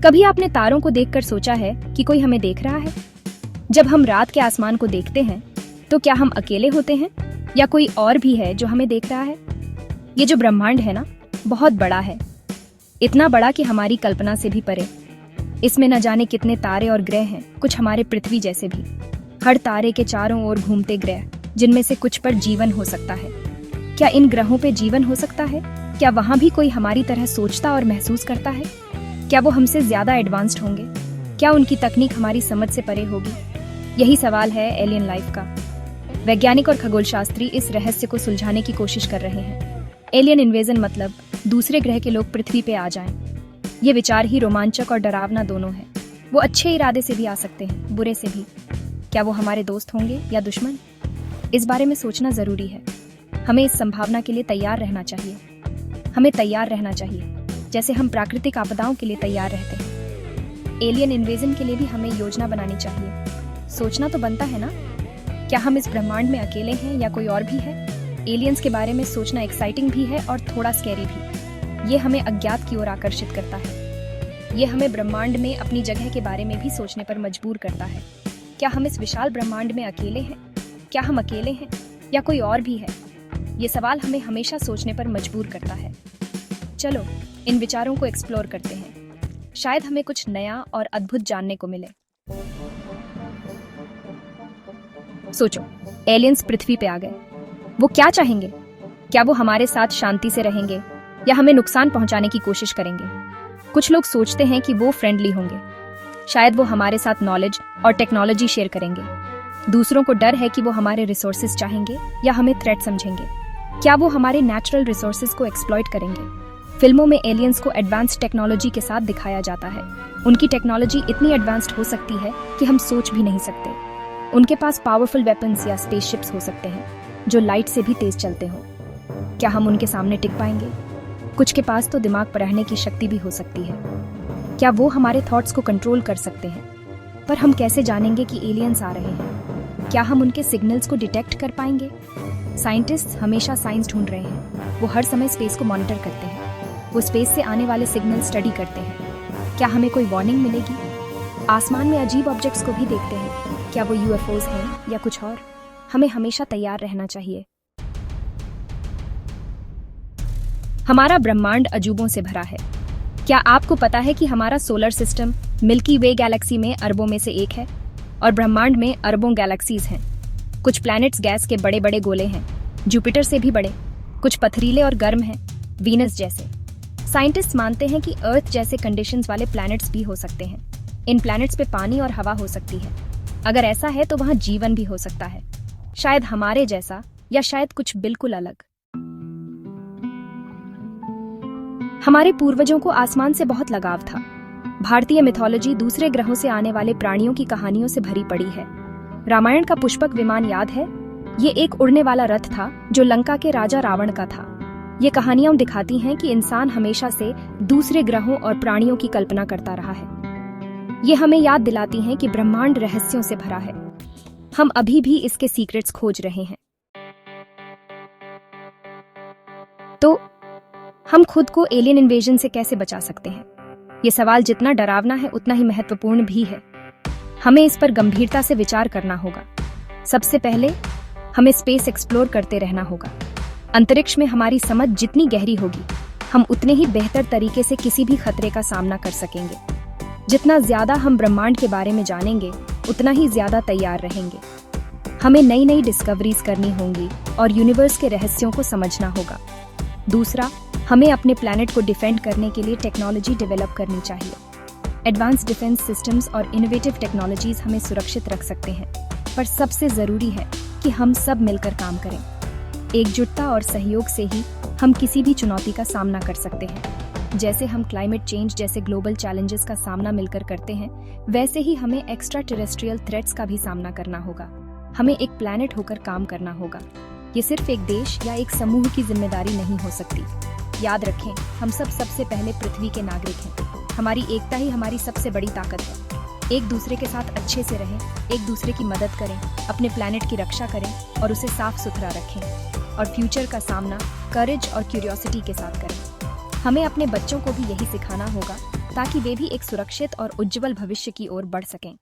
कभी आपने तारों को देखकर सोचा है कि कोई हमें देख रहा है? जब हम रात के आसमान को देखते हैं तो क्या हम अकेले होते हैं या कोई और भी है जो हमें देख रहा है? ये जो ब्रह्मांड है ना, बहुत बड़ा है। इतना बड़ा कि हमारी कल्पना से भी परे। इसमें न जाने कितने तारे और ग्रह हैं, कुछ हमारे पृथ्वी जैसे भी। हर तारे के चारों ओर घूमते ग्रह, जिनमें से कुछ पर जीवन हो सकता है। क्या इन ग्रहों पे जीवन हो सकता है? क्या वहां भी कोई हमारी तरह सोचता और महसूस करता है? क्या वो हमसे ज्यादा एडवांस्ड होंगे? क्या उनकी तकनीक हमारी समझ से परे होगी? यही सवाल है एलियन लाइफ का। वैज्ञानिक और खगोलशास्त्री इस रहस्य को सुलझाने की कोशिश कर रहे हैं। एलियन इन्वेजन मतलब दूसरे ग्रह के लोग पृथ्वी पे आ जाएं। ये विचार ही रोमांचक और डरावना दोनों है। वो अच्छे इरादे से भी आ सकते हैं, बुरे से भी। क्या वो हमारे दोस्त होंगे या दुश्मन? इस बारे में सोचना जरूरी है। हमें इस संभावना के लिए तैयार रहना चाहिए। हमें तैयार रहना चाहिए, जैसे हम प्राकृतिक आपदाओं के लिए तैयार रहते हैं। एलियन इन्वेजन के लिए भी हमें योजना बनानी चाहिए। सोचना तो बनता है ना, क्या हम इस ब्रह्मांड में अकेले हैं या कोई और भी है? एलियंस के बारे में सोचना एक्साइटिंग भी है और थोड़ा स्कैरी भी। ये हमें अज्ञात की ओर आकर्षित करता है। ये हमें ब्रह्मांड में अपनी जगह के बारे में भी सोचने पर मजबूर करता है। क्या हम इस विशाल ब्रह्मांड में अकेले हैं? क्या हम अकेले हैं या कोई और भी है? ये सवाल हमें हमेशा सोचने पर मजबूर करता है। चलो इन विचारों को एक्सप्लोर करते हैं। शायद हमें कुछ नया और अद्भुत जानने को मिले। सोचो, एलियंस पृथ्वी पे आ गए। वो क्या चाहेंगे? क्या वो हमारे साथ शांति से रहेंगे या हमें नुकसान पहुंचाने की कोशिश करेंगे? कुछ लोग सोचते हैं कि वो फ्रेंडली होंगे। शायद वो हमारे साथ नॉलेज और टेक्नोलॉजी शेयर करेंगे। दूसरों को डर है कि वो हमारे रिसोर्सेज चाहेंगे या हमें थ्रेट समझेंगे। क्या वो हमारे नेचुरल रिसोर्सेज को एक्सप्लॉइट करेंगे? फिल्मों में एलियंस को एडवांस्ड टेक्नोलॉजी के साथ दिखाया जाता है। उनकी टेक्नोलॉजी इतनी एडवांस्ड हो सकती है कि हम सोच भी नहीं सकते। उनके पास पावरफुल वेपन्स या स्पेसशिप्स हो सकते हैं जो लाइट से भी तेज चलते हो। क्या हम उनके सामने टिक पाएंगे? कुछ के पास तो दिमाग पढ़ने की शक्ति भी हो सकती है। क्या वो हमारे थॉट्स को कंट्रोल कर सकते हैं? पर हम कैसे जानेंगे कि एलियंस आ रहे हैं? क्या हम उनके सिग्नल्स को डिटेक्ट कर पाएंगे? साइंटिस्ट हमेशा साइंस ढूंढ रहे हैं। वो हर समय स्पेस को मॉनिटर करते हैं। वो स्पेस से आने वाले सिग्नल स्टडी करते हैं। क्या हमें कोई वार्निंग मिलेगी? आसमान में अजीब ऑब्जेक्ट्स को भी देखते हैं। क्या वो यूएफओज हैं या कुछ और? हमें हमेशा तैयार रहना चाहिए। हमारा ब्रह्मांड अजूबों से भरा है। क्या आपको पता है कि हमारा सोलर सिस्टम मिल्की वे गैलेक्सी में अरबों में से एक है और ब्रह्मांड में अरबों गैलेक्सीज हैं। कुछ प्लैनेट्स गैस के बड़े बड़े गोले हैं, जुपिटर से भी बड़े। कुछ पथरीले और गर्म हैं, वीनस जैसे। साइंटिस्ट मानते हैं कि अर्थ जैसे कंडीशंस वाले प्लैनेट्स भी हो सकते हैं। इन प्लैनेट्स पे पानी और हवा हो सकती है। अगर ऐसा है तो वहां जीवन भी हो सकता है, शायद हमारे जैसा या शायद कुछ बिल्कुल अलग। हमारे पूर्वजों को आसमान से बहुत लगाव था। भारतीय मिथोलॉजी दूसरे ग्रहों से आने वाले प्राणियों की कहानियों से भरी पड़ी है। रामायण का पुष्पक विमान याद है? ये एक उड़ने वाला रथ था जो लंका के राजा रावण का था। ये कहानियां दिखाती हैं कि इंसान हमेशा से दूसरे ग्रहों और प्राणियों की कल्पना करता रहा है। ये हमें याद दिलाती हैं कि ब्रह्मांड रहस्यों से भरा है। हम अभी भी इसके सीक्रेट्स खोज रहे हैं। तो हम खुद को एलियन इन्वेजन से कैसे बचा सकते हैं? ये सवाल जितना डरावना है उतना ही महत्वपूर्ण भी है। हमें इस पर गंभीरता से विचार करना होगा। सबसे पहले हमें स्पेस एक्सप्लोर करते रहना होगा। अंतरिक्ष में हमारी समझ जितनी गहरी होगी, हम उतने ही बेहतर तरीके से किसी भी खतरे का सामना कर सकेंगे। जितना ज्यादा हम ब्रह्मांड के बारे में जानेंगे, उतना ही ज्यादा तैयार रहेंगे। हमें नई नई डिस्कवरीज करनी होंगी और यूनिवर्स के रहस्यों को समझना होगा। दूसरा, हमें अपने प्लैनेट को डिफेंड करने के लिए टेक्नोलॉजी डेवलप करनी चाहिए। एडवांस डिफेंस सिस्टम्स और इनोवेटिव टेक्नोलॉजीज हमें सुरक्षित रख सकते हैं। पर सबसे जरूरी है कि हम सब मिलकर काम करें। एकजुटता और सहयोग से ही हम किसी भी चुनौती का सामना कर सकते हैं। जैसे हम क्लाइमेट चेंज जैसे ग्लोबल चैलेंजेस का सामना मिलकर करते हैं, वैसे ही हमें एक्स्ट्रा टेरेस्ट्रियल थ्रेट्स का भी सामना करना होगा। हमें एक प्लैनेट होकर काम करना होगा। ये सिर्फ एक देश या एक समूह की जिम्मेदारी नहीं हो सकती। याद रखें, हम सब सबसे पहले पृथ्वी के नागरिक हैं। हमारी एकता ही हमारी सबसे बड़ी ताकत है। एक दूसरे के साथ अच्छे से रहें, एक दूसरे की मदद करें, अपने प्लैनेट की रक्षा करें और उसे साफ सुथरा रखें और फ्यूचर का सामना करेज और क्यूरियोसिटी के साथ करें। हमें अपने बच्चों को भी यही सिखाना होगा ताकि वे भी एक सुरक्षित और उज्जवल भविष्य की ओर बढ़ सकें।